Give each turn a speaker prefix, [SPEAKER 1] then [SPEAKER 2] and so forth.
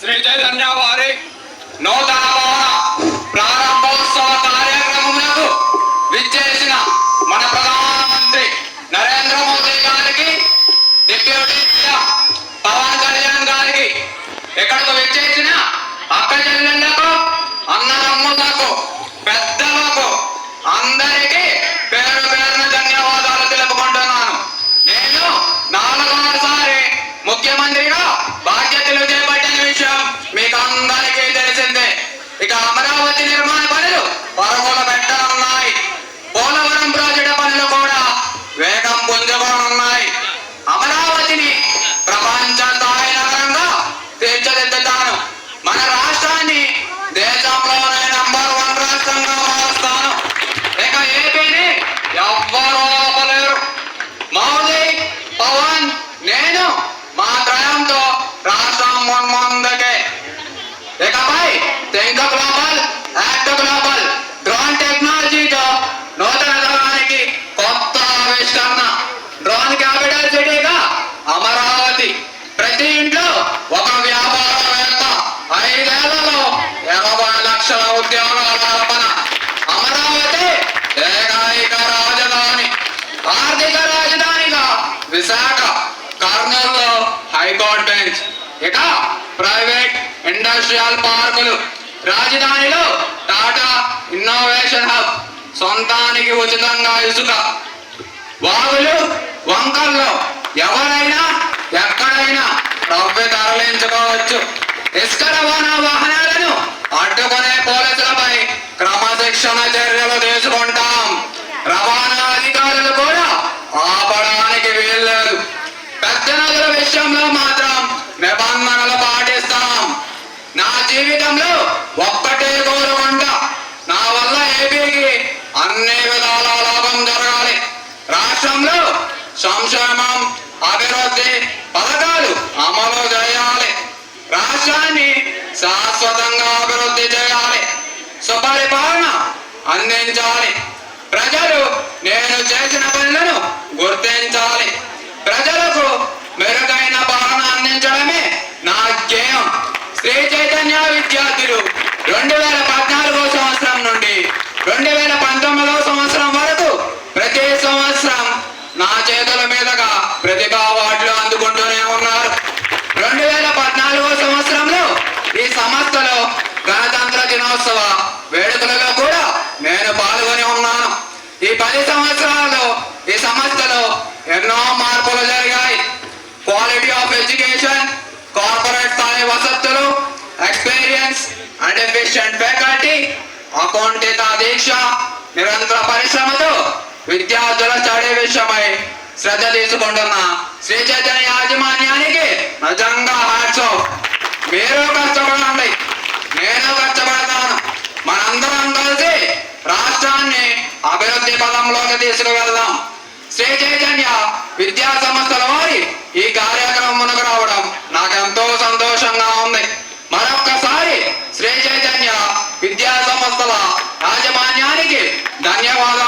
[SPEAKER 1] శ్రీ చైతన్య వారి నూతన భవన ప్రారంభోత్సవ కార్యక్రమములకు విచ్చేసిన మన ప్రధానమంత్రి నరేంద్ర మోదీ గారికి, డిప్యూటీ సీఎం పవన్ కళ్యాణ్ గారికి, ఇక్కడకు విచ్చేసిన అక్క చెల్లెళ్లకు, అన్నదమ్ములకు, పెద్దలకు అందరికీ పేరు పేరున ధన్యవాదాలు తెలుపుకుంటున్నాను. నేను 4వసారి ముఖ్యమంత్రిగా బాధ్యతలు చేపట్టిన విషయం మీకు అందరికీ తెలిసిందే. ఇక అమరావతి నిర్మాణ పనులు పరుగులు పెట్టనున్నాయి. పోలవరం ప్రాజెక్టు పనులు కూడా వేగం పుంజుకోనున్నాయి. అమరావతిని ప్రపంచ స్థాయి నగరంగా తీర్చిదిద్దుతాను. మన రాష్ట్రాన్ని దేశంలోనే నంబర్ 1 రాష్ట్రంగా మారుస్తాను. ఇక ఏపీని ఎవ్వరూ ఆపలేరు. మోదీ, పవన్, నేను మా త్రయంతో రాష్ట్రం ముందుకే. ఇకపై think global, act global, drone టెక్నాలజీతో నూతన తరానికి కొత్త ఆవిష్కరణ. డ్రోన్ క్యాపిటల్ సిటీగా అమరావతి. ప్రతి ఇంట్లో ఒక వ్యాపారవేత్త. 5 ఏళ్లలో 20 లక్షల ఉద్యోగాల కల్పన. అమరావతి ఏకైక రాజధాని. ఆర్థిక రాజధానిగా విశాఖ, కర్నూలులో హైకోర్టు బెంచ్. ఇక ప్రైవేట్ ఇండస్ట్రియల్ పార్కులు. రాజధానిలో టాటా ఇన్నోవేషన్ హబ్. సొంతానికి ఉచితంగా ఇసుక. వాగులు, వంకల్లో ఎవరైనా ఎక్కడైనా రవ్వి తరలించుకోవచ్చు. ఇసుక రవాణా వాహనాలను అడ్డుకునే పోలీసులపై క్రమశిక్షణ చర్యలు తీసుకుంటాం. రవాణా అధికారులు కూడా ఆపడానికి వీల్లేదు. పెద్ద నదుల విషయంలో మాత్రం నిబంధనలు పాటిస్తాం. నా జీవితంలో ఒక్కటే కోరుకుంటా, నా వల్ల ఏపీకి అన్ని విధాల లాభం జరగాలి. రాష్ట్రంలో సంక్షేమం, అభివృద్ధి పథకాలు అమలు చేయాలి. రాష్ట్రాన్ని శాశ్వతంగా అభివృద్ధి చేయాలి. సుపరిపాలన అందించాలి. ప్రజలు నేను చేసిన పనులను గుర్తించాలి. ప్రజలకు మెరుగైన పాలన అందించడమే నా ధ్యేయం. శ్రీ చైతన్య విద్యార్థులు 2014 సంవత్సరం నుండి 2019 సంవత్సరం వరకు ప్రతి సంవత్సరం నా చేతుల మీదుగా ప్రతిభా అవార్డులు అందుకుంటూనే ఉన్నారు. 2014 సంవత్సరంలో ఈ సంస్థలో గణతంత్ర దినోత్సవ వేడుకలలో కూడా నేను పాల్గొని ఉన్నాను. ఈ 10 సంవత్సరాల్లో ఈ సంస్థలో ఎన్నో మార్పులు జరిగాయి. క్వాలిటీ ఆఫ్ ఎడ్యుకేషన్, కార్పొరేట్ స్థాయి వసతులు, ఎక్స్పీరియన్స్ అండ్ ఎఫిషియెంట్ ఫ్యాకల్టీ, అకౌంటిత దీక్ష, నిరంతర పరిశ్రమతో విద్యార్థుల స్టడీ విషయమై శ్రద్ధ తీసుకుంటున్న శ్రీ చైతన్య యాజమాన్యానికి నిజంగా హ్యాట్స్ ఆఫ్. మీరు కష్టపడండి, నేను కష్టపడతాను. మనందరం కలిసి రాష్ట్రాన్ని అభివృద్ధి పదంలోకి తీసుకువెళ్దాం. శ్రీ చైతన్య విద్యా సంస్థల వారి ఈ కార్యక్రమమునకు రావడం నాకెంతో సంతోషంగా ఉంది. మరొక్కసారి శ్రీ చైతన్య విద్యా సంస్థల యాజమాన్యానికి ధన్యవాదాలు.